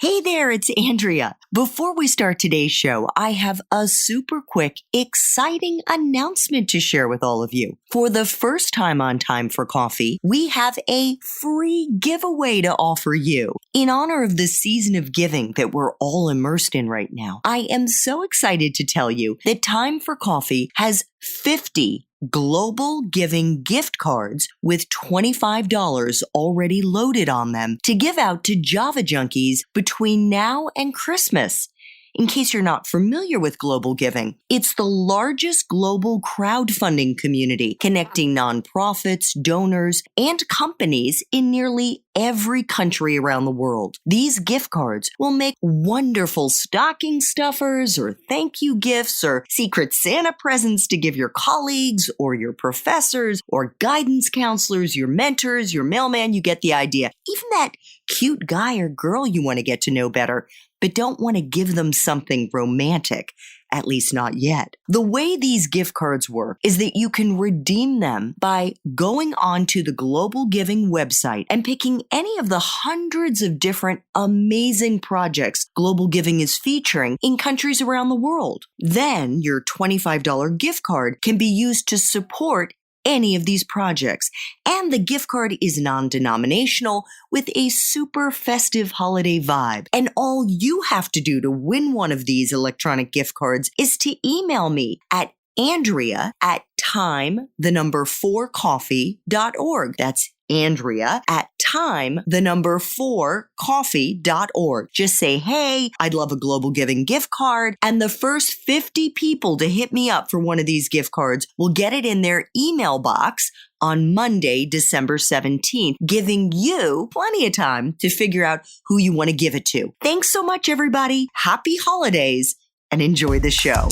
Hey there, it's Andrea. Before we start today's show, I have a super quick, exciting announcement to share with all of you. For the first time on Time for Coffee, we have a free giveaway to offer you. In honor of the season of giving that we're all immersed in right now, I am so excited to tell you that Time for Coffee has 50 GlobalGiving gift cards with $25 already loaded on them to give out to Java junkies between now and Christmas. In case you're not familiar with GlobalGiving, it's the largest global crowdfunding community connecting nonprofits, donors, and companies in nearly every country around the world. These gift cards will make wonderful stocking stuffers or thank you gifts or secret Santa presents to give your colleagues or your professors or guidance counselors, your mentors, your mailman. You get the idea. Even that cute guy or girl you want to get to know better, but don't want to give them something romantic, at least not yet. The way these gift cards work is that you can redeem them by going onto the GlobalGiving website and picking any of the hundreds of different amazing projects GlobalGiving is featuring in countries around the world. Then your $25 gift card can be used to support any of these projects. And the gift card is non-denominational with a super festive holiday vibe. And all you have to do to win one of these electronic gift cards is to email me at Andrea@time4coffee.org. That's Andrea@time4coffee.org. Just say, hey, I'd love a GlobalGiving gift card. And the first 50 people to hit me up for one of these gift cards will get it in their email box on Monday, December 17th, giving you plenty of time to figure out who you want to give it to. Thanks so much, everybody. Happy holidays and enjoy the show.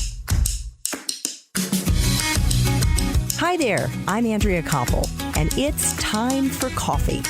Hi there, I'm Andrea Koppel, and it's Time for Coffee,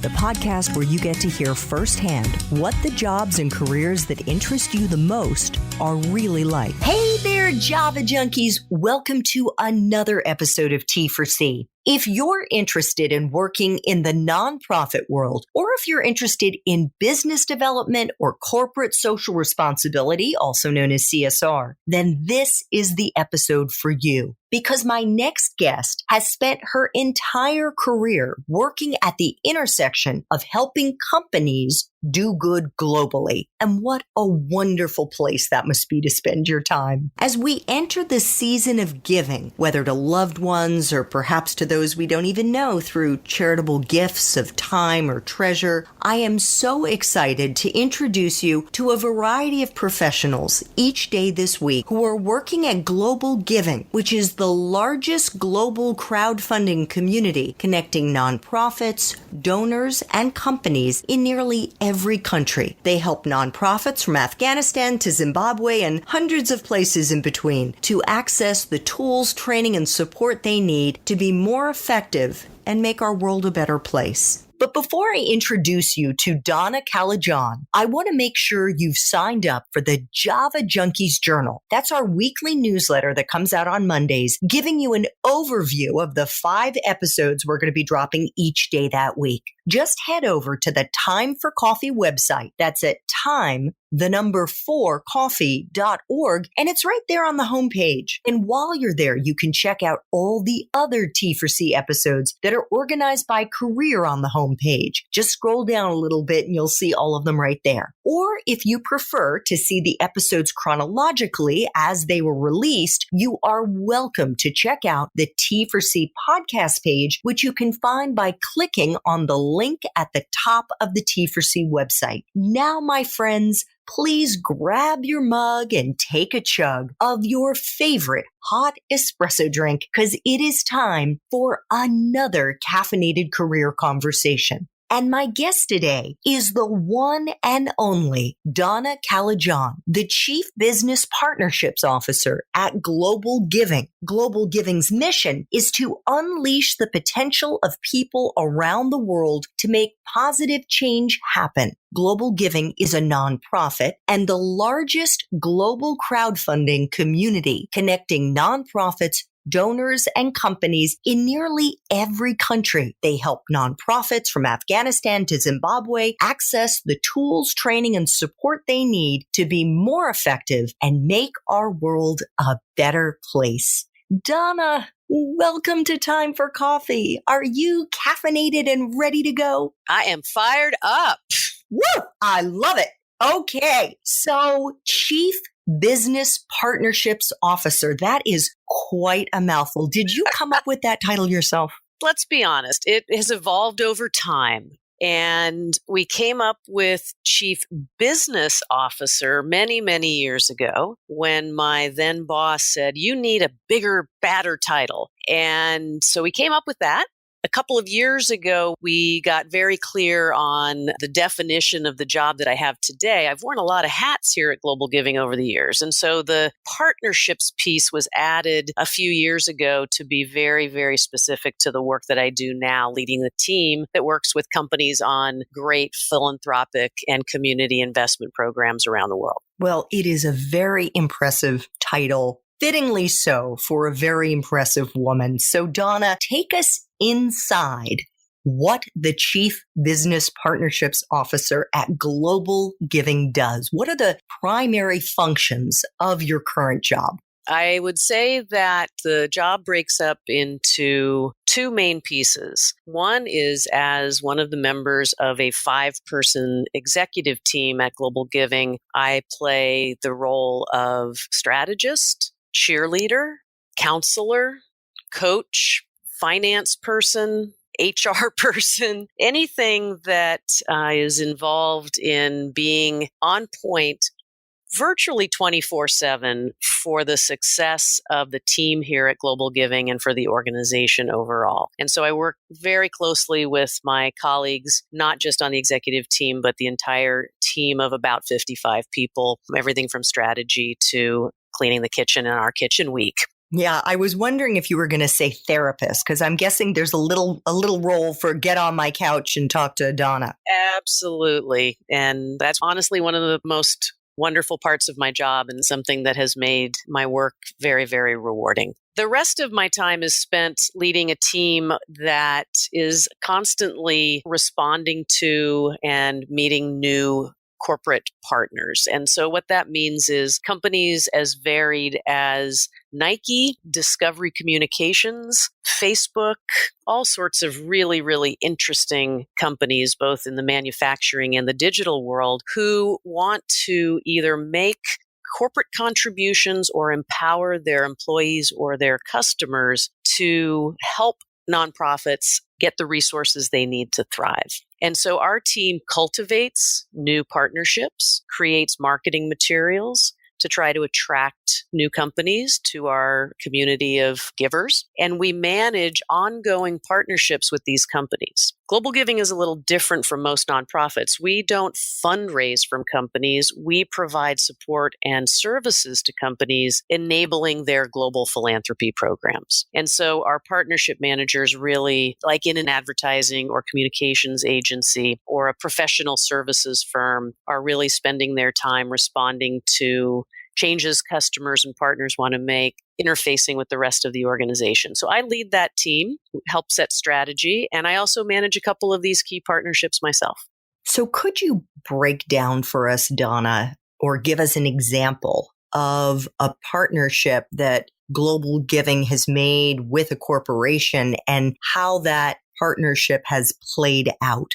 the podcast where you get to hear firsthand what the jobs and careers that interest you the most are really like. Hey there, Java junkies. Welcome to another episode of T4C. If you're interested in working in the nonprofit world, or if you're interested in business development or corporate social responsibility, also known as CSR, then this is the episode for you. Because my next guest has spent her entire career working at the intersection of helping companies do good globally. And what a wonderful place that must be to spend your time. As we enter the season of giving, whether to loved ones or perhaps to those we don't even know through charitable gifts of time or treasure, I am so excited to introduce you to a variety of professionals each day this week who are working at GlobalGiving, which is the largest global crowdfunding community connecting nonprofits, donors, and companies in nearly every country. They help nonprofits from Afghanistan to Zimbabwe and hundreds of places in between to access the tools, training, and support they need to be more effective and make our world a better place. But before I introduce you to Donna Callejon, I want to make sure you've signed up for the Java Junkies Journal. That's our weekly newsletter that comes out on Mondays, giving you an overview of the 5 episodes we're going to be dropping each day that week. Just head over to the Time for Coffee website. That's at time4coffee.org, and it's right there on the homepage. And while you're there, you can check out all the other T4C episodes that are organized by career on the homepage. Just scroll down a little bit and you'll see all of them right there. Or if you prefer to see the episodes chronologically as they were released, you are welcome to check out the T4C podcast page, which you can find by clicking on the link at the top of the T4C website. Now, my friends, please grab your mug and take a chug of your favorite hot espresso drink, because it is time for another caffeinated career conversation. And my guest today is the one and only Donna Callejon, the Chief Business Partnerships Officer at GlobalGiving. GlobalGiving's mission is to unleash the potential of people around the world to make positive change happen. GlobalGiving is a nonprofit and the largest global crowdfunding community connecting nonprofits, donors, and companies in nearly every country. They help nonprofits from Afghanistan to Zimbabwe access the tools, training, and support they need to be more effective and make our world a better place. Donna, welcome to Time for Coffee. Are you caffeinated and ready to go? I am fired up. Woo! I love it. Okay. So, Chief Business Partnerships Officer, that is quite a mouthful. Did you come up with that title yourself? Let's be honest. It has evolved over time. And we came up with Chief Business Officer many, many years ago when my then boss said, you need a bigger, badder title. And so we came up with that. A couple of years ago, we got very clear on the definition of the job that I have today. I've worn a lot of hats here at Global Giving over the years. And so the partnerships piece was added a few years ago to be very, very specific to the work that I do now, leading the team that works with companies on great philanthropic and community investment programs around the world. Well, it is a very impressive title. Fittingly so for a very impressive woman. So, Donna, take us inside what the Chief Business Partnerships Officer at Global Giving does. What are the primary functions of your current job? I would say that the job breaks up into two main pieces. One is as one of the members of a 5-person executive team at Global Giving, I play the role of strategist, cheerleader, counselor, coach, finance person, HR person, anything that is involved in being on point virtually 24/7 for the success of the team here at Global Giving and for the organization overall. And so I work very closely with my colleagues, not just on the executive team, but the entire team of about 55 people, everything from strategy to cleaning the kitchen in our kitchen week. Yeah, I was wondering if you were going to say therapist, because I'm guessing there's a little role for get on my couch and talk to Donna. Absolutely. And that's honestly one of the most wonderful parts of my job and something that has made my work very, very rewarding. The rest of my time is spent leading a team that is constantly responding to and meeting new corporate partners. And so what that means is companies as varied as Nike, Discovery Communications, Facebook, all sorts of really, really interesting companies, both in the manufacturing and the digital world, who want to either make corporate contributions or empower their employees or their customers to help nonprofits get the resources they need to thrive. And so our team cultivates new partnerships, creates marketing materials to try to attract new companies to our community of givers. And we manage ongoing partnerships with these companies. Global Giving is a little different from most nonprofits. We don't fundraise from companies. We provide support and services to companies enabling their global philanthropy programs. And so our partnership managers really, like in an advertising or communications agency or a professional services firm, are really spending their time responding to changes customers and partners want to make, interfacing with the rest of the organization. So I lead that team, help set strategy, and I also manage a couple of these key partnerships myself. So could you break down for us, Donna, or give us an example of a partnership that Global Giving has made with a corporation and how that partnership has played out?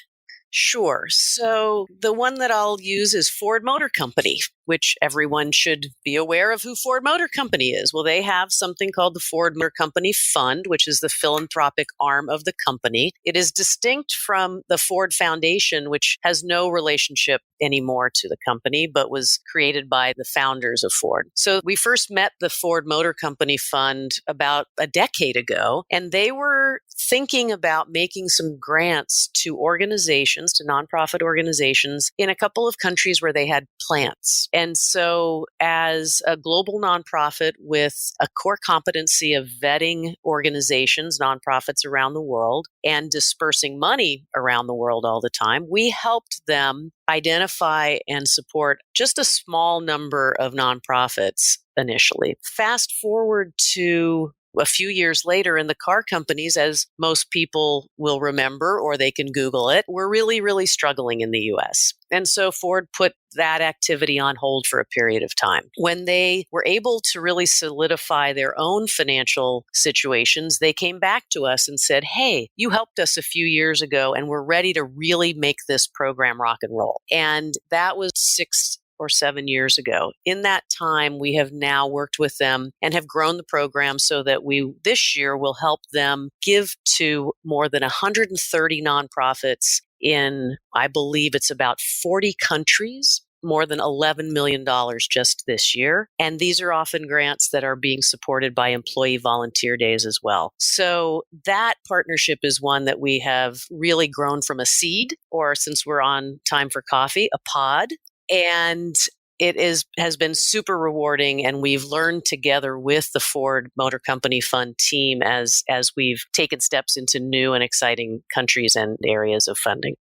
Sure. So the one that I'll use is Ford Motor Company, which everyone should be aware of who Ford Motor Company is. Well, they have something called the Ford Motor Company Fund, which is the philanthropic arm of the company. It is distinct from the Ford Foundation, which has no relationship anymore to the company, but was created by the founders of Ford. So we first met the Ford Motor Company Fund about a decade ago, and they were thinking about making some grants to organizations, to nonprofit organizations in a couple of countries where they had plants. And so as a global nonprofit with a core competency of vetting organizations, nonprofits around the world, and dispersing money around the world all the time, we helped them identify and support just a small number of nonprofits initially. Fast forward to a few years later in the car companies, as most people will remember, or they can Google it, were really, really struggling in the US. And so Ford put that activity on hold for a period of time. When they were able to really solidify their own financial situations, they came back to us and said, hey, you helped us a few years ago, and we're ready to really make this program rock and roll. And that was 6 or 7 years ago. In that time, we have now worked with them and have grown the program so that we this year will help them give to more than 130 nonprofits in, I believe it's about 40 countries, more than $11 million just this year. And these are often grants that are being supported by employee volunteer days as well. So that partnership is one that we have really grown from a seed, or since we're on Time for Coffee, a pod. And it has been super rewarding, and we've learned together with the Ford Motor Company Fund team as we've taken steps into new and exciting countries and areas of funding.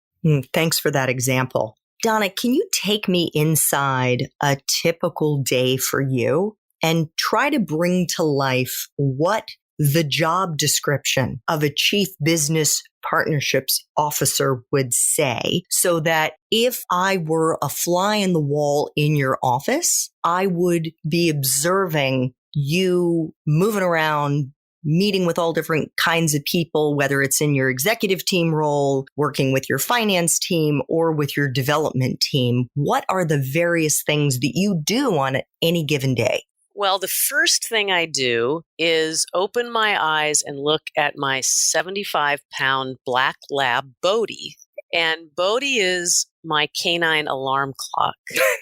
Thanks for that example. Donna, can you take me inside a typical day for you and try to bring to life what the job description of a chief business partnerships officer would say, so that if I were a fly in the wall in your office, I would be observing you moving around, meeting with all different kinds of people, whether it's in your executive team role, working with your finance team, or with your development team. What are the various things that you do on any given day? Well, the first thing I do is open my eyes and look at my 75-pound black lab, Bodhi. And Bodhi is my canine alarm clock.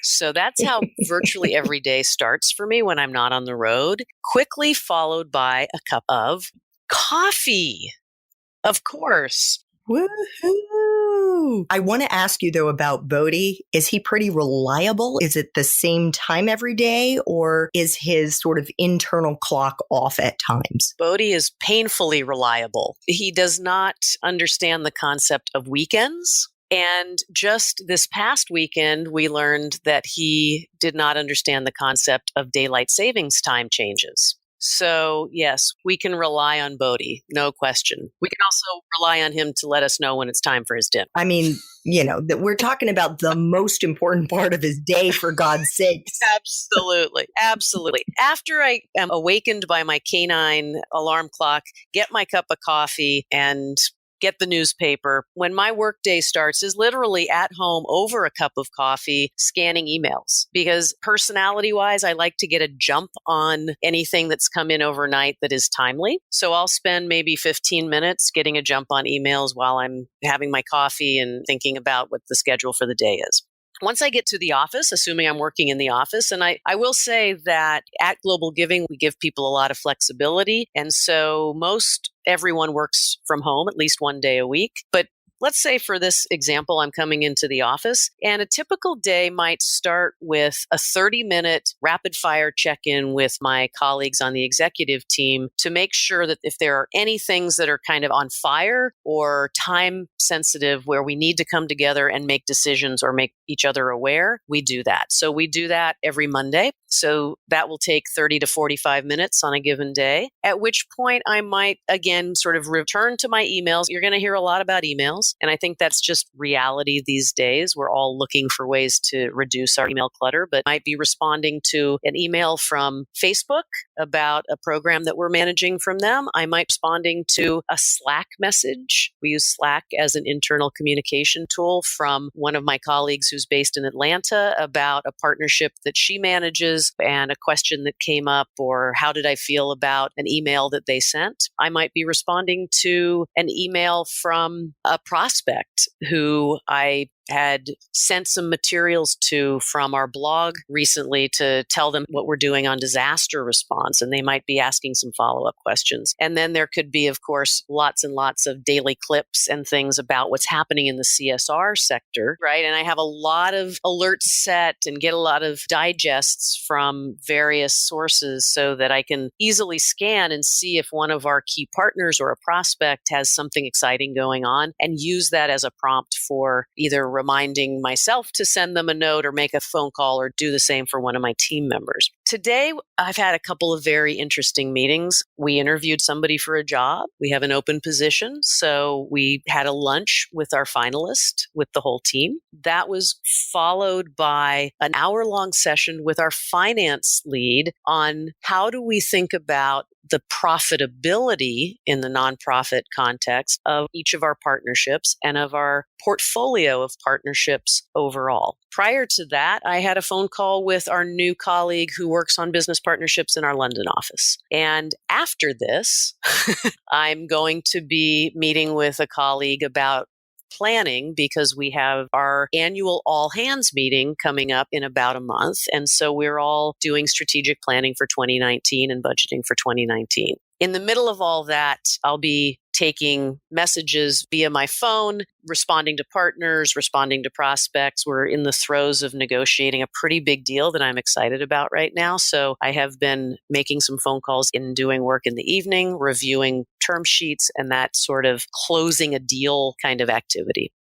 So that's how virtually every day starts for me when I'm not on the road, quickly followed by a cup of coffee. Of course. Woohoo! I want to ask you, though, about Bodhi. Is he pretty reliable? Is it the same time every day, or is his sort of internal clock off at times? Bodhi is painfully reliable. He does not understand the concept of weekends. And just this past weekend, we learned that he did not understand the concept of daylight savings time changes. So yes, we can rely on Bodhi, no question. We can also rely on him to let us know when it's time for his dinner. I mean, that we're talking about the most important part of his day, for God's sakes. Absolutely. Absolutely. After I am awakened by my canine alarm clock, get my cup of coffee and get the newspaper, when my workday starts is literally at home over a cup of coffee, scanning emails. Because personality-wise, I like to get a jump on anything that's come in overnight that is timely. So I'll spend maybe 15 minutes getting a jump on emails while I'm having my coffee and thinking about what the schedule for the day is. Once I get to the office, assuming I'm working in the office, and I will say that at GlobalGiving, we give people a lot of flexibility. And so most everyone works from home at least one day a week. But let's say for this example, I'm coming into the office, and a typical day might start with a 30-minute rapid fire check-in with my colleagues on the executive team to make sure that if there are any things that are kind of on fire or time sensitive where we need to come together and make decisions or make each other aware, we do that. So we do that every Monday. So that will take 30 to 45 minutes on a given day, at which point I might, again, sort of return to my emails. You're going to hear a lot about emails. And I think that's just reality these days. We're all looking for ways to reduce our email clutter, but might be responding to an email from Facebook about a program that we're managing from them. I might be responding to a Slack message. We use Slack as an internal communication tool from one of my colleagues who's based in Atlanta about a partnership that she manages and a question that came up, or how did I feel about an email that they sent. I might be responding to an email from a prospect who I had sent some materials to from our blog recently to tell them what we're doing on disaster response, and they might be asking some follow-up questions. And then there could be, of course, lots and lots of daily clips and things about what's happening in the CSR sector, right? And I have a lot of alerts set and get a lot of digests from various sources so that I can easily scan and see if one of our key partners or a prospect has something exciting going on, and use that as a prompt for either reminding myself to send them a note or make a phone call or do the same for one of my team members. today I've had a couple of very interesting meetings. We interviewed somebody for a job. We have an open position. So we had a lunch with our finalist, with the whole team. That was followed by an hour-long session with our finance lead on how do we think about the profitability in the nonprofit context of each of our partnerships and of our portfolio of partnerships overall. Prior to that, I had a phone call with our new colleague who works on business partnerships in our London office. And after this, I'm going to be meeting with a colleague about planning because we have our annual all hands meeting coming up in about a month. And so we're all doing strategic planning for 2019 and budgeting for 2019. In the middle of all that, I'll be taking messages via my phone, responding to partners, responding to prospects. We're in the throes of negotiating a pretty big deal that I'm excited about right now. So I have been making some phone calls and doing work in the evening, reviewing term sheets, and that sort of closing a deal kind of activity.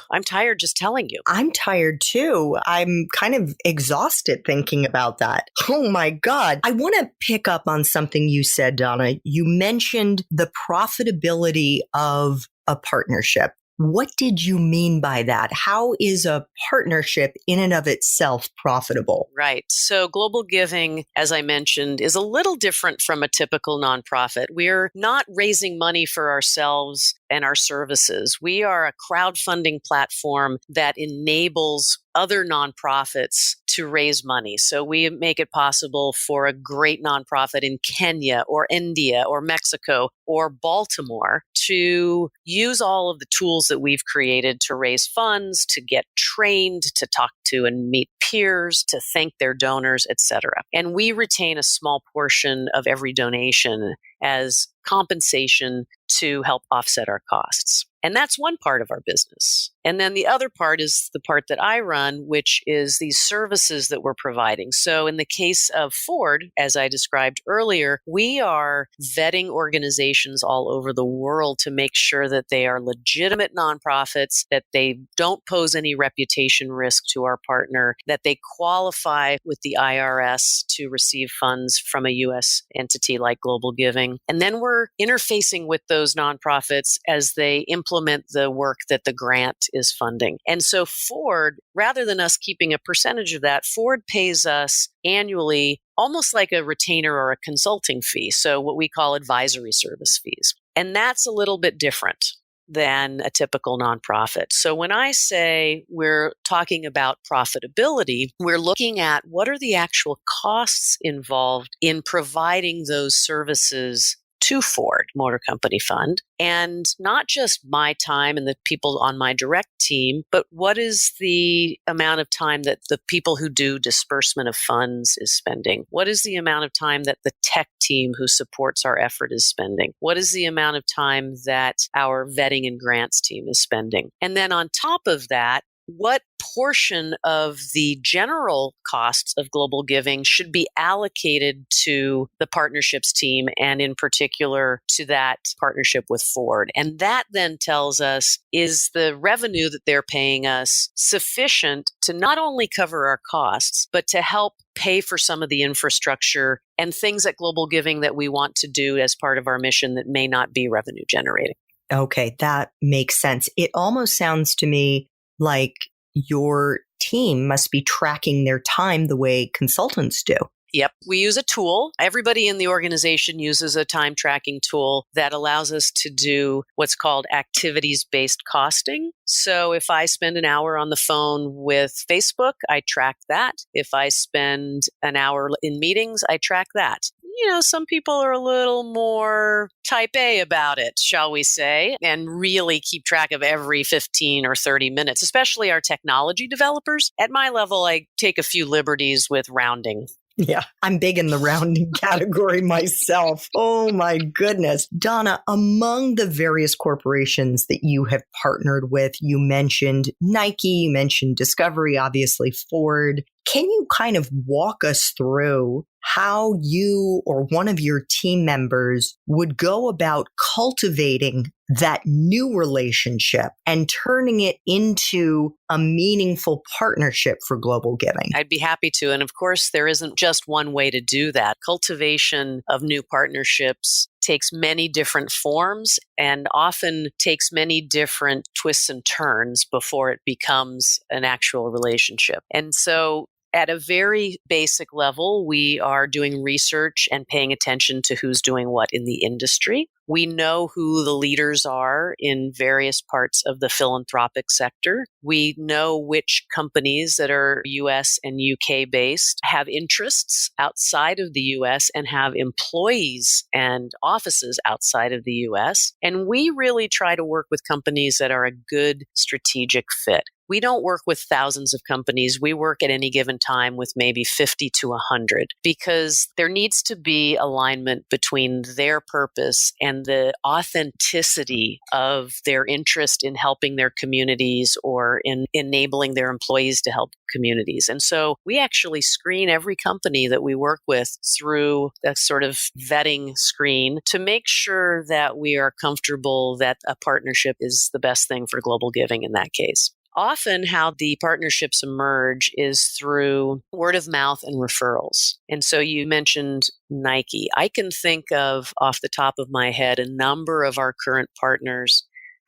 I'm tired just telling you. I'm tired too. I'm kind of exhausted thinking about that. Oh my God. I want to pick up on something you said, Donna. You mentioned the profitability of a partnership. What did you mean by that? How is a partnership in and of itself profitable? Right. So GlobalGiving, as I mentioned, is a little different from a typical nonprofit. We're not raising money for ourselves and our services. We are a crowdfunding platform that enables other nonprofits to raise money. So we make it possible for a great nonprofit in Kenya or India or Mexico or Baltimore to use all of the tools that we've created to raise funds, to get trained, to talk to and meet peers, to thank their donors, etc. And we retain a small portion of every donation as compensation to help offset our costs. And that's one part of our business. And then the other part is the part that I run, which is these services that we're providing. So in the case of Ford, as I described earlier, we are vetting organizations all over the world to make sure that they are legitimate nonprofits, that they don't pose any reputation risk to our partner, that they qualify with the IRS to receive funds from a U.S. entity like GlobalGiving. And then we're interfacing with those nonprofits as they implement the work that the grant is funding. And so Ford, rather than us keeping a percentage of that, Ford pays us annually almost like a retainer or a consulting fee. So what we call advisory service fees. And that's a little bit different than a typical nonprofit. So when I say we're talking about profitability, we're looking at what are the actual costs involved in providing those services to Ford Motor Company Fund, and not just my time and the people on my direct team, but what is the amount of time that the people who do disbursement of funds is spending? What is the amount of time that the tech team who supports our effort is spending? What is the amount of time that our vetting and grants team is spending? And then on top of that, what portion of the general costs of GlobalGiving should be allocated to the partnerships team and in particular to that partnership with Ford? And that then tells us, is the revenue that they're paying us sufficient to not only cover our costs, but to help pay for some of the infrastructure and things at GlobalGiving that we want to do as part of our mission that may not be revenue generating? Okay, that makes sense. It almost sounds to me like your team must be tracking their time the way consultants do. Yep. We use a tool. Everybody in the organization uses a time tracking tool that allows us to do what's called activities-based costing. So if I spend an hour on the phone with Facebook, I track that. If I spend an hour in meetings, I track that. You know, some people are a little more type A about it, shall we say, and really keep track of every 15 or 30 minutes, especially our technology developers. At my level, I take a few liberties with rounding. Yeah, I'm big in the rounding category myself. Oh my goodness. Donna, among the various corporations that you have partnered with, you mentioned Nike, you mentioned Discovery, obviously Ford. Can you kind of walk us through how you or one of your team members would go about cultivating that new relationship and turning it into a meaningful partnership for Global Giving? I'd be happy to. And of course, there isn't just one way to do that. Cultivation of new partnerships takes many different forms and often takes many different twists and turns before it becomes an actual relationship. And so at a very basic level, we are doing research and paying attention to who's doing what in the industry. We know who the leaders are in various parts of the philanthropic sector. We know which companies that are US and UK based have interests outside of the US and have employees and offices outside of the US. And we really try to work with companies that are a good strategic fit. We don't work with thousands of companies. We work at any given time with maybe 50 to 100 because there needs to be alignment between their purpose and the authenticity of their interest in helping their communities or in enabling their employees to help communities. And so we actually screen every company that we work with through a sort of vetting screen to make sure that we are comfortable that a partnership is the best thing for Global Giving in that case. Often how the partnerships emerge is through word of mouth and referrals. And so you mentioned Nike. I can think of, off the top of my head, a number of our current partners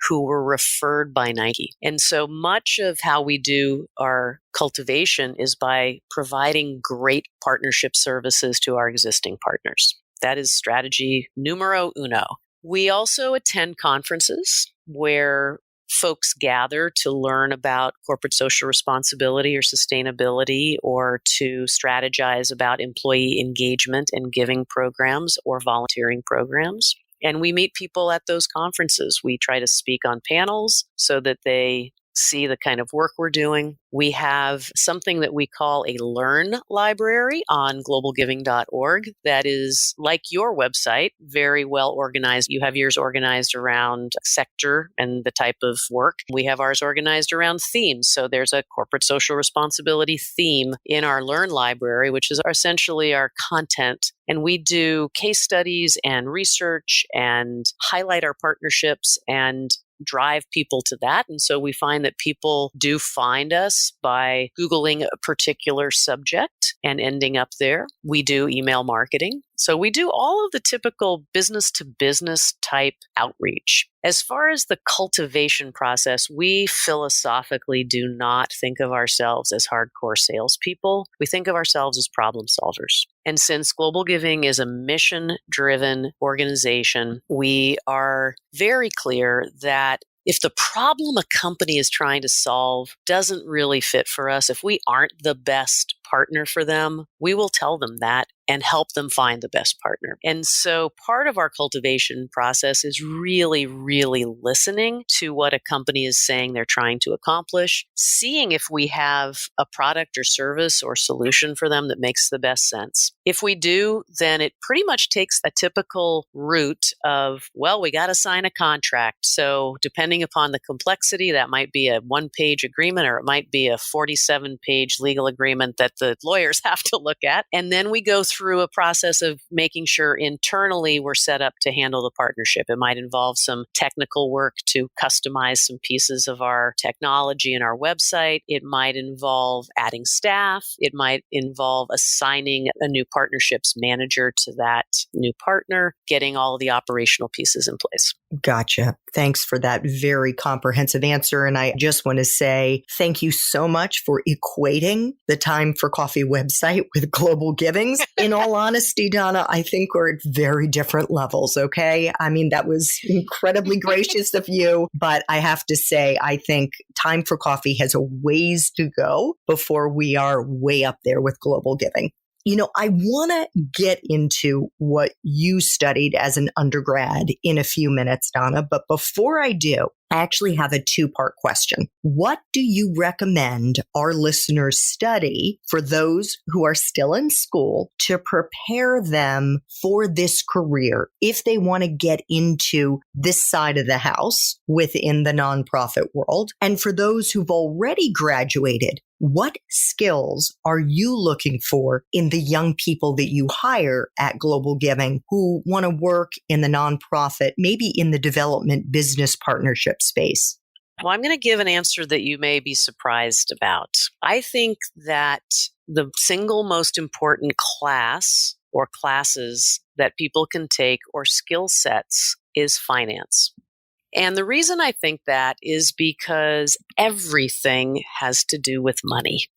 who were referred by Nike. And so much of how we do our cultivation is by providing great partnership services to our existing partners. That is strategy numero uno. We also attend conferences where folks gather to learn about corporate social responsibility or sustainability or to strategize about employee engagement and giving programs or volunteering programs. And we meet people at those conferences. We try to speak on panels so that they see the kind of work we're doing. We have something that we call a Learn Library on globalgiving.org that is like your website, very well organized. You have yours organized around sector and the type of work. We have ours organized around themes. So there's a corporate social responsibility theme in our Learn Library, which is essentially our content. And we do case studies and research and highlight our partnerships and drive people to that. And so we find that people do find us by Googling a particular subject and ending up there. We do email marketing. So we do all of the typical business to business type outreach. As far as the cultivation process, we philosophically do not think of ourselves as hardcore salespeople. We think of ourselves as problem solvers. And since Global Giving is a mission-driven organization, we are very clear that if the problem a company is trying to solve doesn't really fit for us, if we aren't the best partner for them, we will tell them that and help them find the best partner. And so part of our cultivation process is really, really listening to what a company is saying they're trying to accomplish, seeing if we have a product or service or solution for them that makes the best sense. If we do, then it pretty much takes a typical route of, well, we got to sign a contract. So depending upon the complexity, that might be a one-page agreement or it might be a 47-page legal agreement that the lawyers have to look at. And then we go through a process of making sure internally we're set up to handle the partnership. It might involve some technical work to customize some pieces of our technology and our website. It might involve adding staff. It might involve assigning a new partnerships manager to that new partner, getting all of the operational pieces in place. Gotcha. Thanks for that very comprehensive answer. And I just want to say thank you so much for equating the Time for Coffee website with Global Givings. In all honesty, Donna, I think we're at very different levels, okay? I mean, that was incredibly gracious of you, but I have to say, I think Time for Coffee has a ways to go before we are way up there with Global Giving. You know, I want to get into what you studied as an undergrad in a few minutes, Donna. But before I do, I actually have a two-part question. What do you recommend our listeners study for those who are still in school to prepare them for this career if they want to get into this side of the house within the nonprofit world? And for those who've already graduated, what skills are you looking for in the young people that you hire at Global Giving who want to work in the nonprofit, maybe in the development business partnership space? Well, I'm going to give an answer that you may be surprised about. I think that the single most important class or classes that people can take or skill sets is finance. And the reason I think that is because everything has to do with money.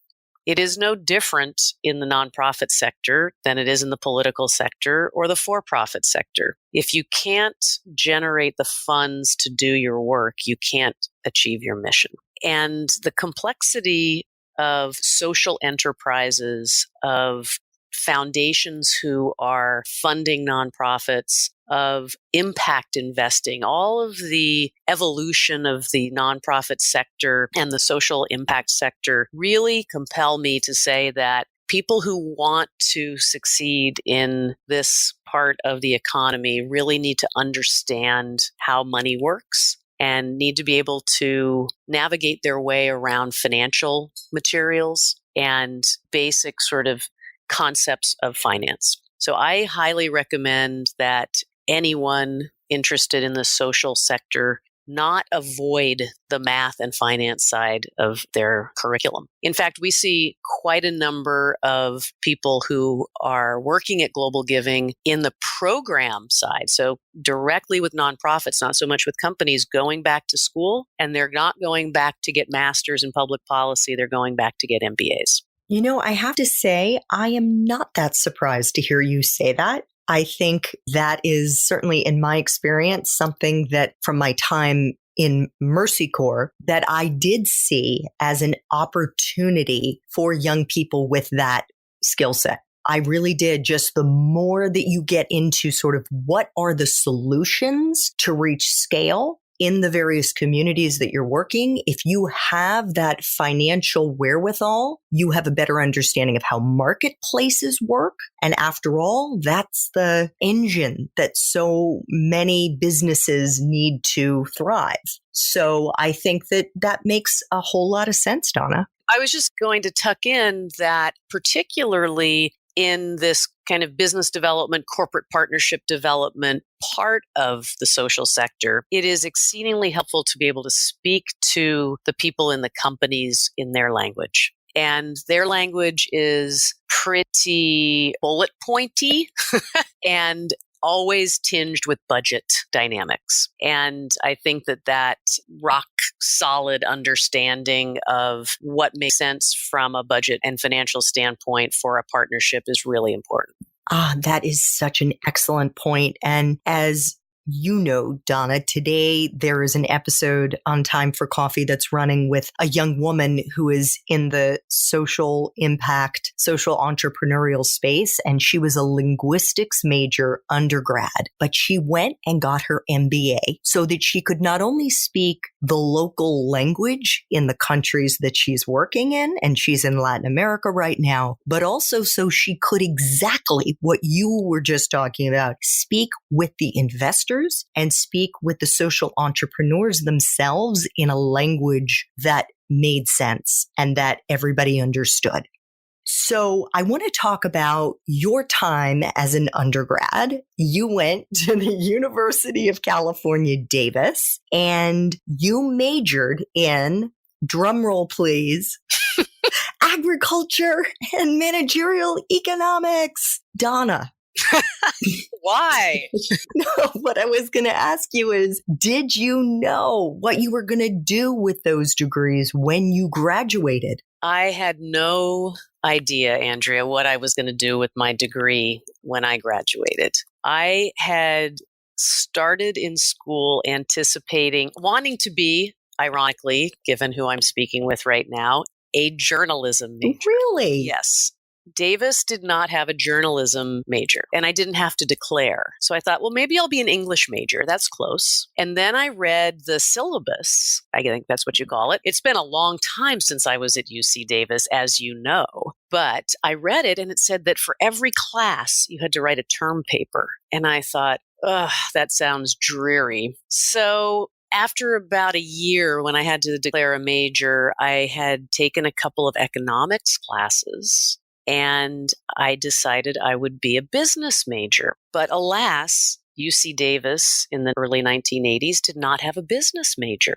It is no different in the nonprofit sector than it is in the political sector or the for-profit sector. If you can't generate the funds to do your work, you can't achieve your mission. And the complexity of social enterprises, of foundations who are funding nonprofits, of impact investing, all of the evolution of the nonprofit sector and the social impact sector really compel me to say that people who want to succeed in this part of the economy really need to understand how money works and need to be able to navigate their way around financial materials and basic sort of concepts of finance. So I highly recommend that anyone interested in the social sector not avoid the math and finance side of their curriculum. In fact, we see quite a number of people who are working at Global Giving in the program side. So directly with nonprofits, not so much with companies, going back to school, and they're not going back to get masters in public policy. They're going back to get MBAs. You know, I have to say, I am not that surprised to hear you say that. I think that is certainly, in my experience, something that from my time in Mercy Corps that I did see as an opportunity for young people with that skill set. I really did. Just the more that you get into sort of what are the solutions to reach scale in the various communities that you're working, if you have that financial wherewithal, you have a better understanding of how marketplaces work. And after all, that's the engine that so many businesses need to thrive. So I think that that makes a whole lot of sense, Donna. I was just going to tuck in that particularly in this kind of business development, corporate partnership development part of the social sector, it is exceedingly helpful to be able to speak to the people in the companies in their language. And their language is pretty bullet pointy and always tinged with budget dynamics. And I think that that rock solid understanding of what makes sense from a budget and financial standpoint for a partnership is really important. That is such an excellent point. And as you know, Donna, today there is an episode on Time for Coffee that's running with a young woman who is in the social impact, social entrepreneurial space. And she was a linguistics major undergrad, but she went and got her MBA so that she could not only speak the local language in the countries that she's working in, and she's in Latin America right now, but also so she could exactly what you were just talking about, speak with the investors and speak with the social entrepreneurs themselves in a language that made sense and that everybody understood. So I want to talk about your time as an undergrad. You went to the University of California, Davis, and you majored in, drumroll please, agriculture and managerial economics. Donna. Why? No, what I was going to ask you is, did you know what you were going to do with those degrees when you graduated? I had no idea, Andrea, what I was going to do with my degree when I graduated. I had started in school anticipating, wanting to be, ironically, given who I'm speaking with right now, a journalism major. Really? Yes. Davis did not have a journalism major, and I didn't have to declare. So I thought, well, maybe I'll be an English major. That's close. And then I read the syllabus. I think that's what you call it. It's been a long time since I was at UC Davis, as you know. But I read it, and it said that for every class, you had to write a term paper. And I thought, ugh, that sounds dreary. So after about a year, when I had to declare a major, I had taken a couple of economics classes and I decided I would be a business major. But alas, UC Davis in the early 1980s did not have a business major.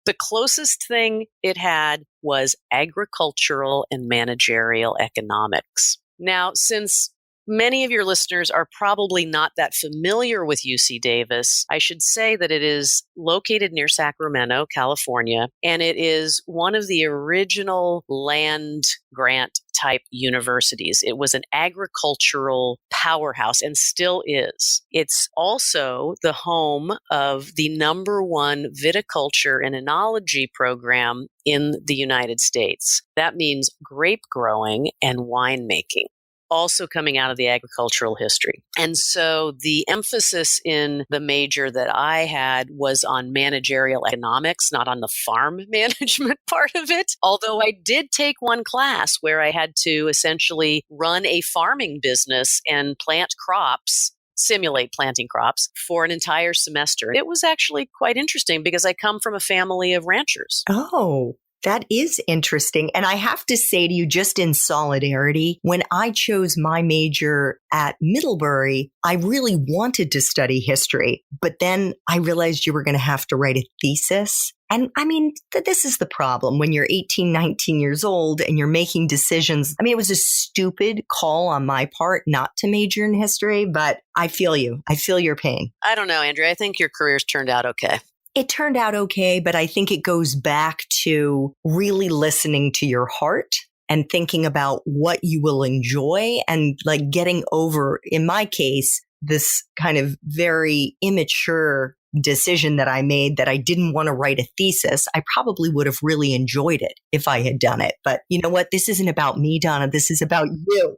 The closest thing it had was agricultural and managerial economics. Now, since many of your listeners are probably not that familiar with UC Davis, I should say that it is located near Sacramento, California, and it is one of the original land grant type universities. It was an agricultural powerhouse and still is. It's also the home of the #1 viticulture and enology program in the United States. That means grape growing and winemaking, also coming out of the agricultural history. And so the emphasis in the major that I had was on managerial economics, not on the farm management part of it. Although I did take one class where I had to essentially run a farming business and plant crops, simulate planting crops for an entire semester. It was actually quite interesting because I come from a family of ranchers. Oh, that is interesting. And I have to say to you, just in solidarity, when I chose my major at Middlebury, I really wanted to study history. But then I realized you were going to have to write a thesis. And I mean, this is the problem when you're 18, 19 years old and you're making decisions. I mean, it was a stupid call on my part not to major in history, but I feel you. I feel your pain. I don't know, Andrea. I think your career's turned out okay. It turned out okay, but I think it goes back to really listening to your heart and thinking about what you will enjoy and like getting over, in my case, this kind of very immature decision that I made that I didn't want to write a thesis. I probably would have really enjoyed it if I had done it. But you know what? This isn't about me, Donna. This is about you.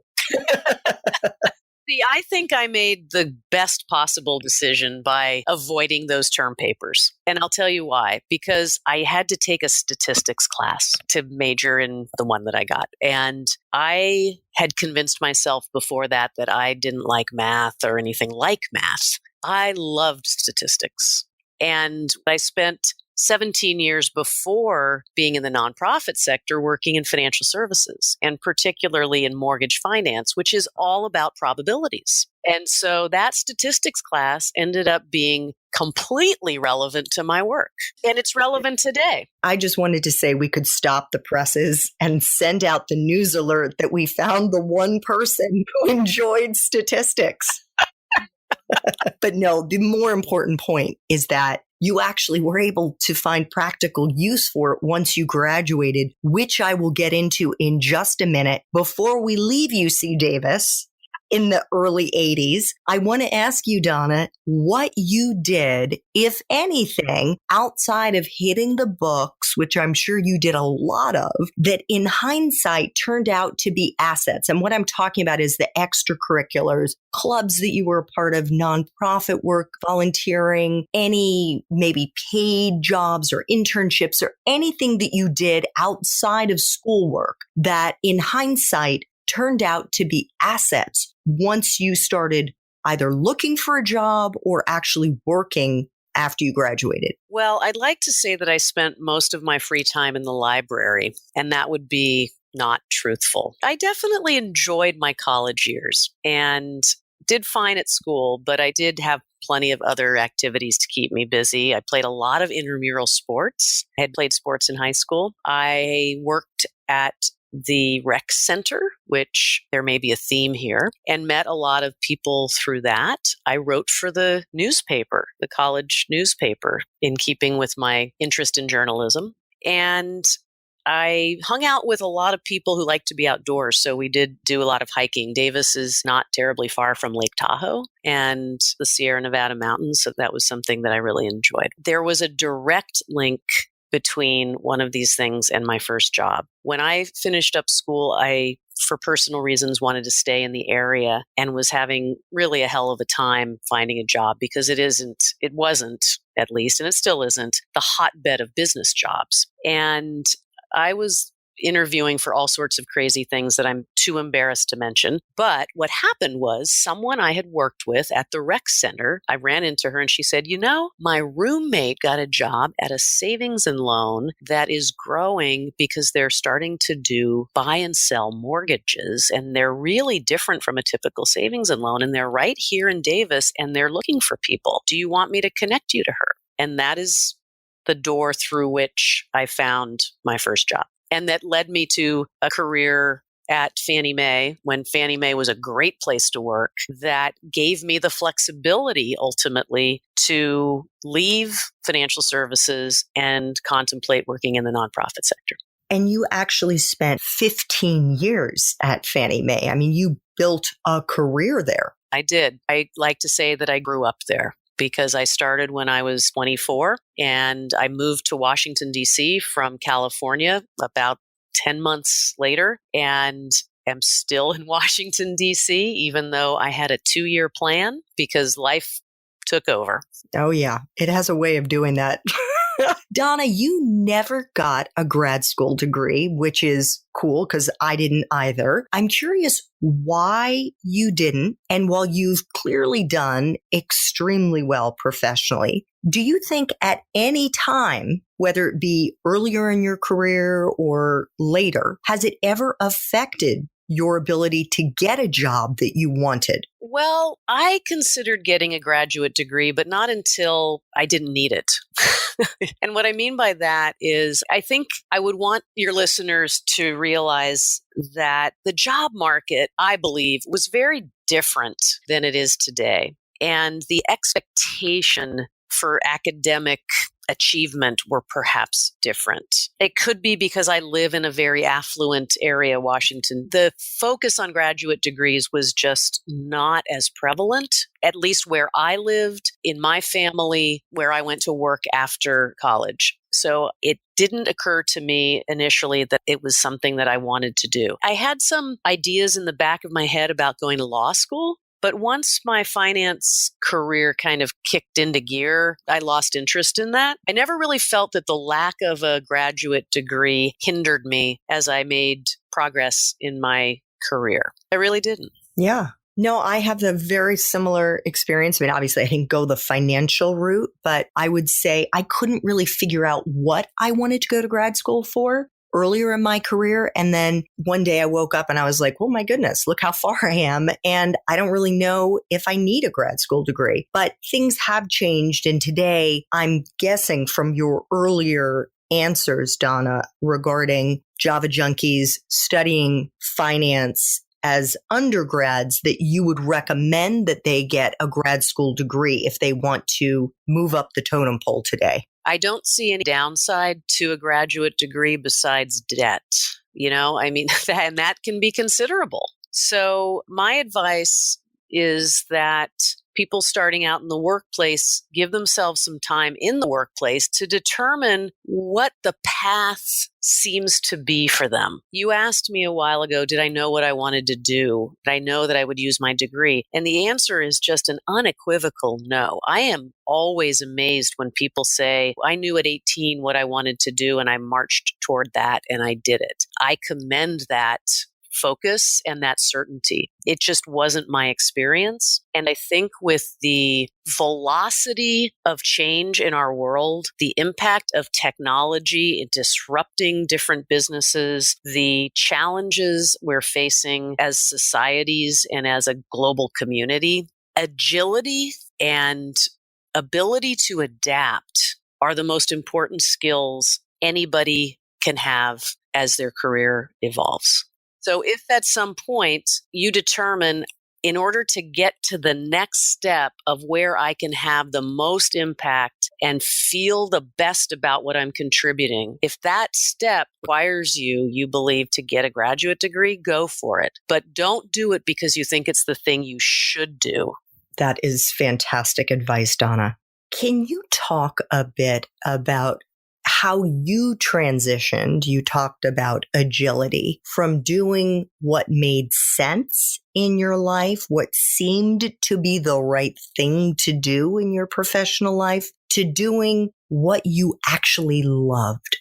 See, I think I made the best possible decision by avoiding those term papers. And I'll tell you why. Because I had to take a statistics class to major in the one that I got. And I had convinced myself before that I didn't like math or anything like math. I loved statistics. And I spent 17 years before being in the nonprofit sector working in financial services, and particularly in mortgage finance, which is all about probabilities. And so that statistics class ended up being completely relevant to my work. And it's relevant today. I just wanted to say we could stop the presses and send out the news alert that we found the one person who enjoyed statistics. But no, the more important point is that you actually were able to find practical use for it once you graduated, which I will get into in just a minute. Before we leave UC Davis in the early 80s, I want to ask you, Donna, what you did, if anything, outside of hitting the books, which I'm sure you did a lot of, that in hindsight turned out to be assets. And what I'm talking about is the extracurriculars, clubs that you were a part of, nonprofit work, volunteering, any maybe paid jobs or internships or anything that you did outside of schoolwork that in hindsight turned out to be assets once you started either looking for a job or actually working after you graduated? Well, I'd like to say that I spent most of my free time in the library, and that would be not truthful. I definitely enjoyed my college years and did fine at school, but I did have plenty of other activities to keep me busy. I played a lot of intramural sports. I had played sports in high school. I worked at the rec center, which there may be a theme here, and met a lot of people through that. I wrote for the newspaper, the college newspaper, in keeping with my interest in journalism. And I hung out with a lot of people who like to be outdoors. So we did do a lot of hiking. Davis is not terribly far from Lake Tahoe and the Sierra Nevada mountains. So that was something that I really enjoyed. There was a direct link between one of these things and my first job. When I finished up school, I, for personal reasons, wanted to stay in the area and was having really a hell of a time finding a job because it wasn't at least, and it still isn't, the hotbed of business jobs. And I was interviewing for all sorts of crazy things that I'm too embarrassed to mention. But what happened was someone I had worked with at the rec center, I ran into her and she said, my roommate got a job at a savings and loan that is growing because they're starting to do buy and sell mortgages. And they're really different from a typical savings and loan. And they're right here in Davis and they're looking for people. Do you want me to connect you to her? And that is the door through which I found my first job. And that led me to a career at Fannie Mae when Fannie Mae was a great place to work that gave me the flexibility ultimately to leave financial services and contemplate working in the nonprofit sector. And you actually spent 15 years at Fannie Mae. I mean, you built a career there. I did. I like to say that I grew up there because I started when I was 24 and I moved to Washington, D.C. from California about 10 months later and am still in Washington, D.C., even though I had a 2-year plan because life took over. Oh, yeah. It has a way of doing that. Donna, you never got a grad school degree, which is cool because I didn't either. I'm curious why you didn't. And while you've clearly done extremely well professionally, do you think at any time, whether it be earlier in your career or later, has it ever affected your ability to get a job that you wanted? Well, I considered getting a graduate degree, but not until I didn't need it. And what I mean by that is I think I would want your listeners to realize that the job market, I believe, was very different than it is today. And the expectation for academic achievement were perhaps different. It could be because I live in a very affluent area, Washington. The focus on graduate degrees was just not as prevalent, at least where I lived, in my family, where I went to work after college. So it didn't occur to me initially that it was something that I wanted to do. I had some ideas in the back of my head about going to law school. But once my finance career kind of kicked into gear, I lost interest in that. I never really felt that the lack of a graduate degree hindered me as I made progress in my career. I really didn't. Yeah. No, I have a very similar experience. I mean, obviously, I didn't go the financial route, but I would say I couldn't really figure out what I wanted to go to grad school for earlier in my career. And then one day I woke up and I was like, oh my goodness, look how far I am. And I don't really know if I need a grad school degree, but things have changed. And today I'm guessing from your earlier answers, Donna, regarding Java junkies studying finance as undergrads, that you would recommend that they get a grad school degree if they want to move up the totem pole today. I don't see any downside to a graduate degree besides debt. And that can be considerable. So my advice is that people starting out in the workplace give themselves some time in the workplace to determine what the path seems to be for them. You asked me a while ago, did I know what I wanted to do? Did I know that I would use my degree? And the answer is just an unequivocal no. I am always amazed when people say, I knew at 18 what I wanted to do and I marched toward that and I did it. I commend that focus and that certainty. It just wasn't my experience. And I think with the velocity of change in our world, the impact of technology in disrupting different businesses, the challenges we're facing as societies and as a global community, agility and ability to adapt are the most important skills anybody can have as their career evolves. So if at some point you determine, in order to get to the next step of where I can have the most impact and feel the best about what I'm contributing, if that step requires you believe, to get a graduate degree, go for it. But don't do it because you think it's the thing you should do. That is fantastic advice, Donna. Can you talk a bit about how you transitioned? You talked about agility from doing what made sense in your life, what seemed to be the right thing to do in your professional life, to doing what you actually loved.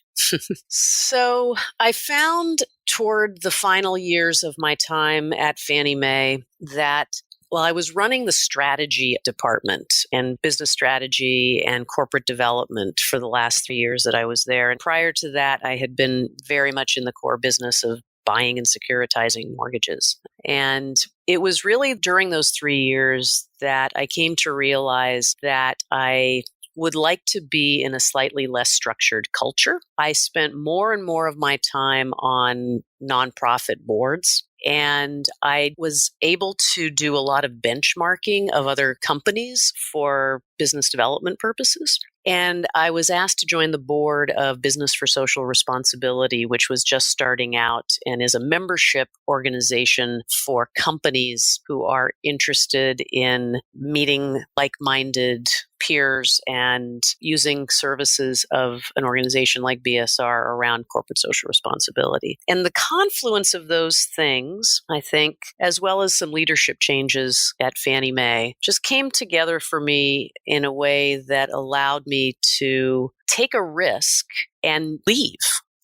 So I found toward the final years of my time at Fannie Mae that while I was running the strategy department and business strategy and corporate development for the last 3 years that I was there, and prior to that, I had been very much in the core business of buying and securitizing mortgages. And it was really during those 3 years that I came to realize that I would like to be in a slightly less structured culture. I spent more and more of my time on nonprofit boards, and I was able to do a lot of benchmarking of other companies for business development purposes. And I was asked to join the board of Business for Social Responsibility, which was just starting out and is a membership organization for companies who are interested in meeting like-minded peers and using services of an organization like BSR around corporate social responsibility. And the confluence of those things, I think, as well as some leadership changes at Fannie Mae, just came together for me in a way that allowed me to take a risk and leave.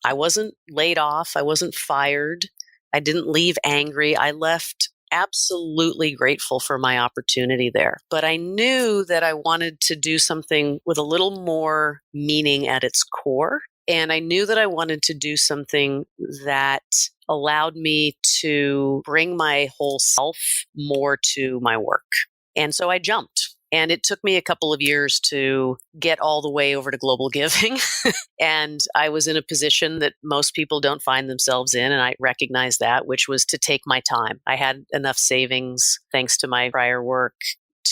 I wasn't laid off. I wasn't fired. I didn't leave angry. I left absolutely grateful for my opportunity there. But I knew that I wanted to do something with a little more meaning at its core. And I knew that I wanted to do something that allowed me to bring my whole self more to my work. And so I jumped. And it took me a couple of years to get all the way over to GlobalGiving. And I was in a position that most people don't find themselves in. And I recognized that, which was to take my time. I had enough savings, thanks to my prior work,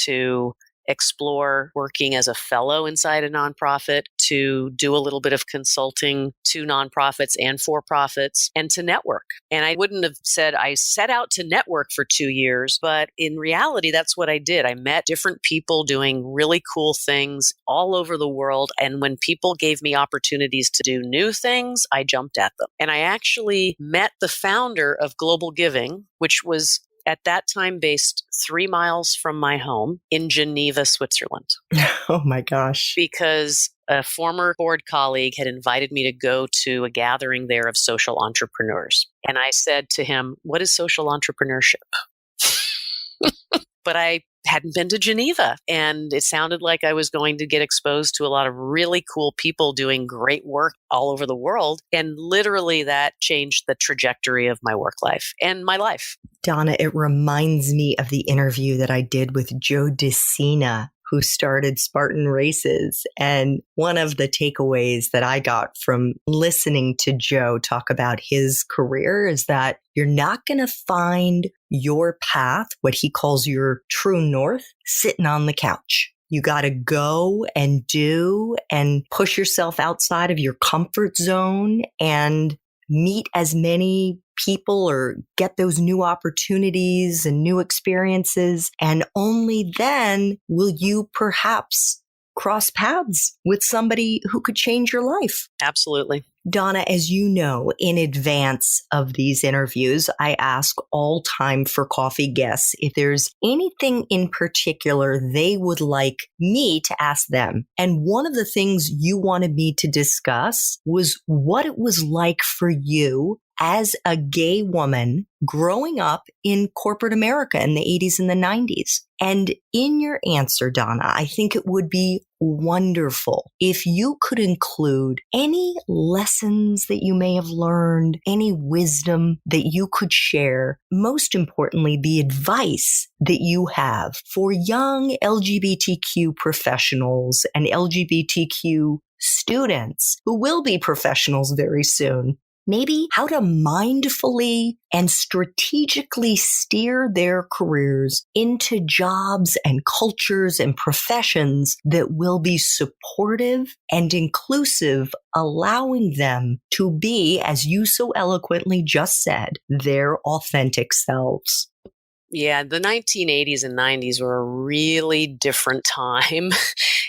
to explore working as a fellow inside a nonprofit, to do a little bit of consulting to nonprofits and for-profits, and to network. And I wouldn't have said I set out to network for 2 years, but in reality, that's what I did. I met different people doing really cool things all over the world. And when people gave me opportunities to do new things, I jumped at them. And I actually met the founder of GlobalGiving, which was at that time based 3 miles from my home in Geneva, Switzerland. Oh my gosh. Because a former board colleague had invited me to go to a gathering there of social entrepreneurs. And I said to him, "What is social entrepreneurship?" But I hadn't been to Geneva, and it sounded like I was going to get exposed to a lot of really cool people doing great work all over the world. And literally that changed the trajectory of my work life and my life. Donna, it reminds me of the interview that I did with Joe DeCina, who started Spartan Races. And one of the takeaways that I got from listening to Joe talk about his career is that you're not going to find your path, what he calls your true north, sitting on the couch. You got to go and do and push yourself outside of your comfort zone and meet as many people or get those new opportunities and new experiences. And only then will you perhaps cross paths with somebody who could change your life. Absolutely. Donna, as you know, in advance of these interviews, I ask all Time for Coffee guests if there's anything in particular they would like me to ask them. And one of the things you wanted me to discuss was what it was like for you as a gay woman growing up in corporate America in the 80s and the 90s. And in your answer, Donna, I think it would be wonderful if you could include any lessons that you may have learned, any wisdom that you could share, most importantly, the advice that you have for young LGBTQ professionals and LGBTQ students who will be professionals very soon. Maybe how to mindfully and strategically steer their careers into jobs and cultures and professions that will be supportive and inclusive, allowing them to be, as you so eloquently just said, their authentic selves. Yeah, the 1980s and 90s were a really different time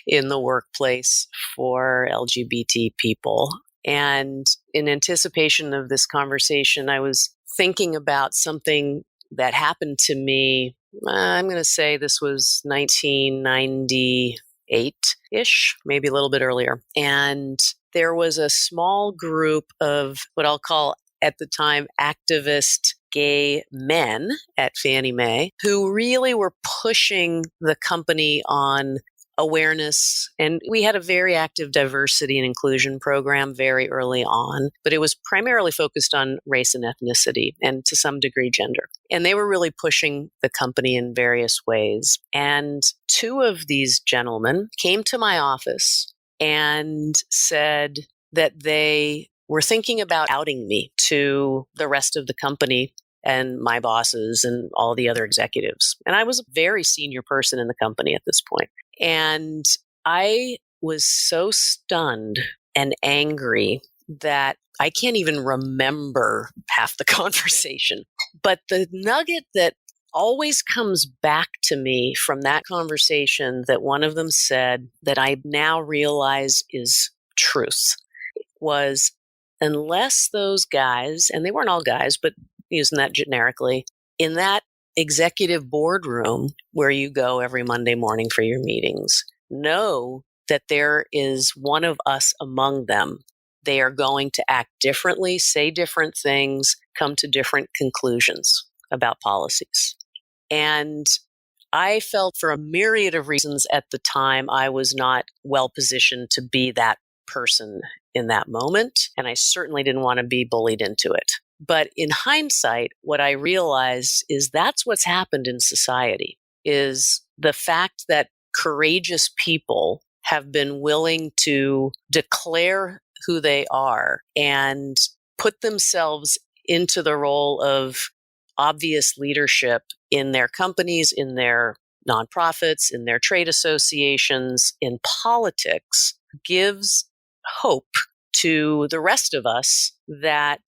in the workplace for LGBT people. And in anticipation of this conversation, I was thinking about something that happened to me. I'm going to say this was 1998-ish, maybe a little bit earlier. And there was a small group of what I'll call at the time activist gay men at Fannie Mae who really were pushing the company on awareness. And we had a very active diversity and inclusion program very early on, but it was primarily focused on race and ethnicity and to some degree gender. And they were really pushing the company in various ways. And two of these gentlemen came to my office and said that they were thinking about outing me to the rest of the company and my bosses and all the other executives. And I was a very senior person in the company at this point. And I was so stunned and angry that I can't even remember half the conversation. But the nugget that always comes back to me from that conversation that one of them said that I now realize is truth was, unless those guys, and they weren't all guys, but using that generically, in that executive boardroom where you go every Monday morning for your meetings, know that there is one of us among them. They are going to act differently, say different things, come to different conclusions about policies. And I felt for a myriad of reasons at the time, I was not well positioned to be that person in that moment. And I certainly didn't want to be bullied into it. But in hindsight, what I realized is that's what's happened in society, is the fact that courageous people have been willing to declare who they are and put themselves into the role of obvious leadership in their companies, in their nonprofits, in their trade associations, in politics, gives hope to the rest of us that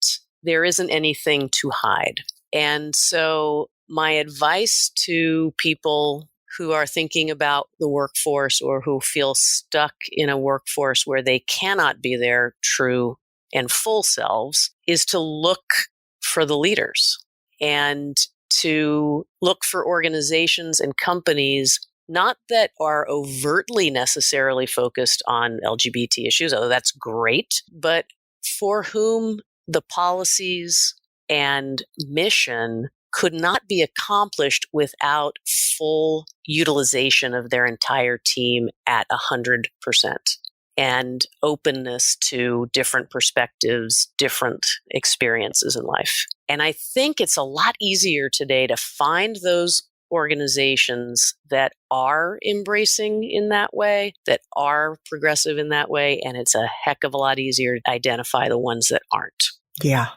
there isn't anything to hide. And so my advice to people who are thinking about the workforce or who feel stuck in a workforce where they cannot be their true and full selves is to look for the leaders and to look for organizations and companies not that are overtly necessarily focused on LGBT issues, although that's great, but for whom the policies and mission could not be accomplished without full utilization of their entire team at 100% and openness to different perspectives, different experiences in life. And I think it's a lot easier today to find those organizations that are embracing in that way, that are progressive in that way, and it's a heck of a lot easier to identify the ones that aren't. Yeah.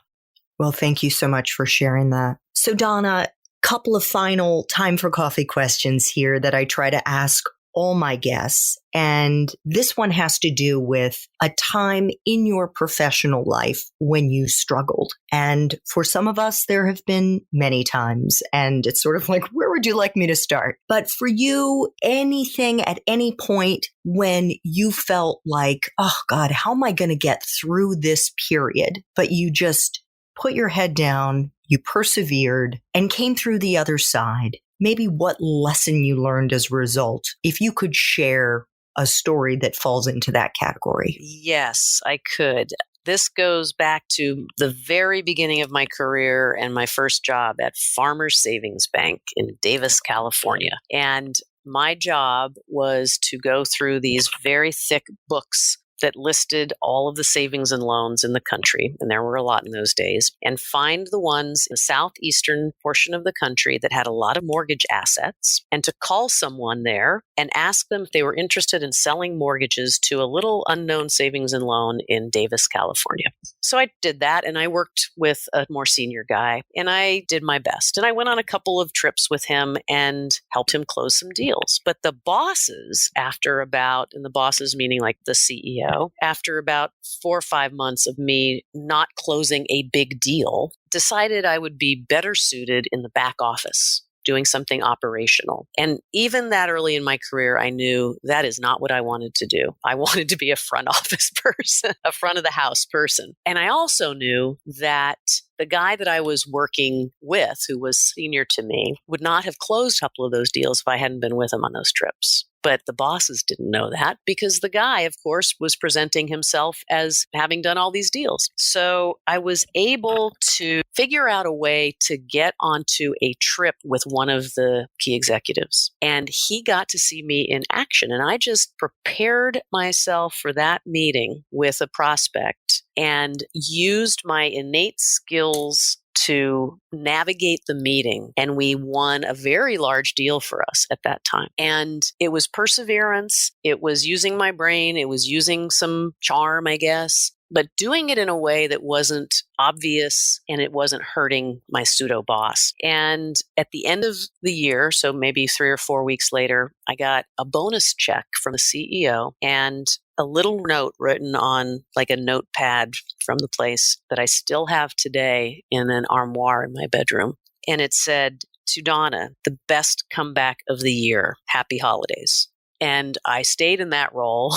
Well, thank you so much for sharing that. So, Donna, couple of final time for coffee questions here that I try to ask all my guests. And this one has to do with a time in your professional life when you struggled. And for some of us, there have been many times. And it's sort of like, where would you like me to start? But for you, anything at any point when you felt like, oh God, how am I going to get through this period? But you just put your head down, you persevered and came through the other side. Maybe what lesson you learned as a result, if you could share a story that falls into that category. Yes, I could. This goes back to the very beginning of my career and my first job at Farmers Savings Bank in Davis, California. And my job was to go through these very thick books that listed all of the savings and loans in the country, and there were a lot in those days, and find the ones in the southeastern portion of the country that had a lot of mortgage assets, and to call someone there and ask them if they were interested in selling mortgages to a little unknown savings and loan in Davis, California. So I did that, and I worked with a more senior guy, and I did my best. And I went on a couple of trips with him and helped him close some deals. But the bosses, after about, and the bosses meaning like the CEO, after about 4 or 5 months of me not closing a big deal, decided I would be better suited in the back office, doing something operational. And even that early in my career, I knew that is not what I wanted to do. I wanted to be a front office person, a front of the house person. And I also knew that the guy that I was working with, who was senior to me, would not have closed a couple of those deals if I hadn't been with him on those trips. But the bosses didn't know that because the guy, of course, was presenting himself as having done all these deals. So I was able to figure out a way to get onto a trip with one of the key executives. And he got to see me in action. And I just prepared myself for that meeting with a prospect and used my innate skills to navigate the meeting. And we won a very large deal for us at that time. And it was perseverance. It was using my brain. It was using some charm, I guess, but doing it in a way that wasn't obvious and it wasn't hurting my pseudo boss. And at the end of the year, so maybe 3 or 4 weeks later, I got a bonus check from the CEO and a little note written on like a notepad from the place that I still have today in an armoire in my bedroom. And it said, "To Donna, the best comeback of the year. Happy holidays." And I stayed in that role.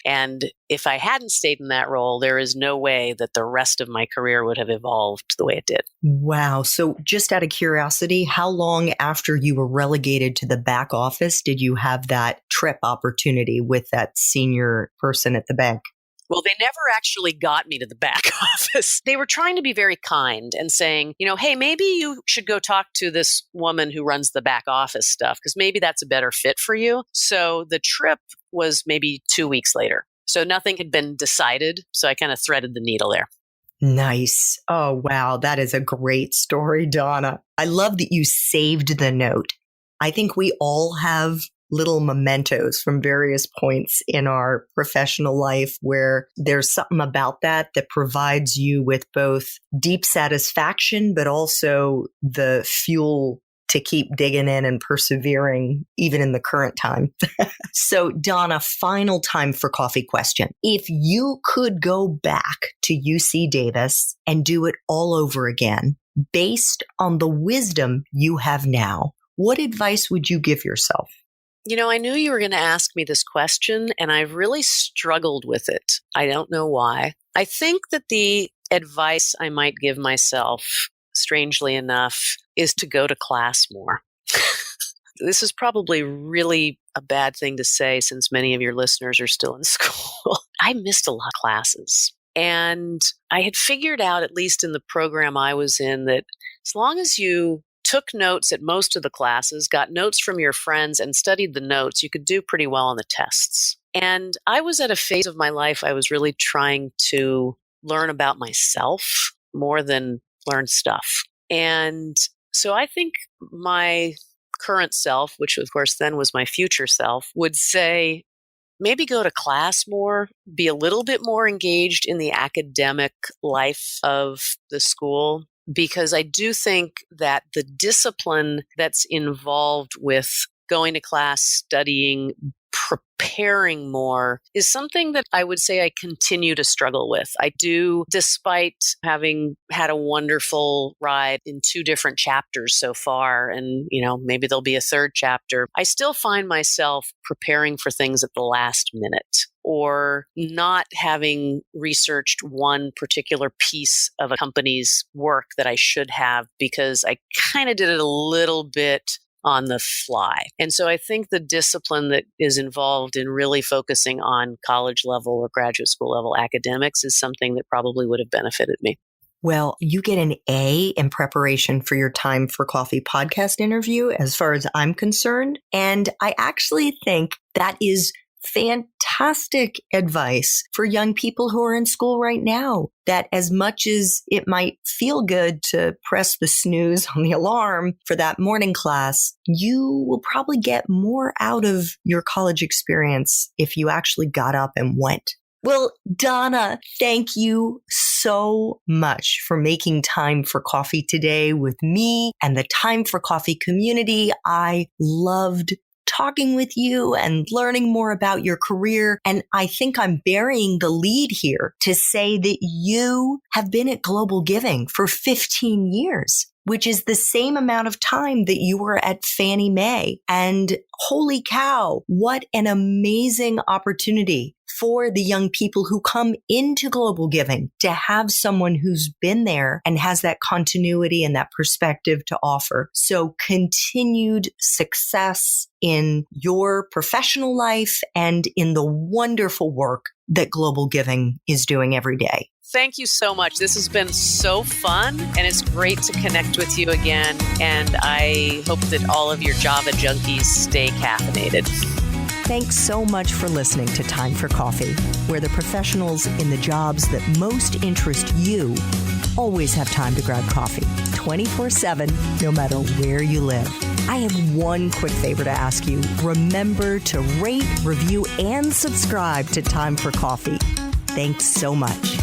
And if I hadn't stayed in that role, there is no way that the rest of my career would have evolved the way it did. Wow. So just out of curiosity, how long after you were relegated to the back office did you have that trip opportunity with that senior person at the bank? Well, they never actually got me to the back office. They were trying to be very kind and saying, hey, maybe you should go talk to this woman who runs the back office stuff, because maybe that's a better fit for you. So the trip was maybe 2 weeks later. So nothing had been decided. So I kind of threaded the needle there. Nice. Oh, wow. That is a great story, Donna. I love that you saved the note. I think we all have little mementos from various points in our professional life where there's something about that provides you with both deep satisfaction, but also the fuel to keep digging in and persevering even in the current time. So Donna, final time for coffee question. If you could go back to UC Davis and do it all over again, based on the wisdom you have now, what advice would you give yourself? I knew you were going to ask me this question, and I've really struggled with it. I don't know why. I think that the advice I might give myself, strangely enough, is to go to class more. This is probably really a bad thing to say since many of your listeners are still in school. I missed a lot of classes. And I had figured out, at least in the program I was in, that as long as you took notes at most of the classes, got notes from your friends, and studied the notes, you could do pretty well on the tests. And I was at a phase of my life I was really trying to learn about myself more than learn stuff. And so I think my current self, which of course then was my future self, would say, maybe go to class more, be a little bit more engaged in the academic life of the school. Because I do think that the discipline that's involved with going to class, studying, preparing more is something that I would say I continue to struggle with. I do, despite having had a wonderful ride in 2 different chapters so far, and maybe there'll be a 3rd chapter, I still find myself preparing for things at the last minute, or not having researched one particular piece of a company's work that I should have because I kind of did it a little bit on the fly. And so I think the discipline that is involved in really focusing on college level or graduate school level academics is something that probably would have benefited me. Well, you get an A in preparation for your Time for Coffee podcast interview, as far as I'm concerned. And I actually think that is fantastic advice for young people who are in school right now, that as much as it might feel good to press the snooze on the alarm for that morning class, you will probably get more out of your college experience if you actually got up and went. Well, Donna, thank you so much for making time for coffee today with me and the Time for Coffee community. I loved talking with you and learning more about your career. And I think I'm burying the lead here to say that you have been at GlobalGiving for 15 years, which is the same amount of time that you were at Fannie Mae. And holy cow, what an amazing opportunity for the young people who come into Global Giving to have someone who's been there and has that continuity and that perspective to offer. So continued success in your professional life and in the wonderful work that Global Giving is doing every day. Thank you so much. This has been so fun, and it's great to connect with you again. And I hope that all of your Java junkies stay caffeinated. Thanks so much for listening to Time for Coffee, where the professionals in the jobs that most interest you always have time to grab coffee 24/7, no matter where you live. I have one quick favor to ask you. Remember to rate, review, and subscribe to Time for Coffee. Thanks so much.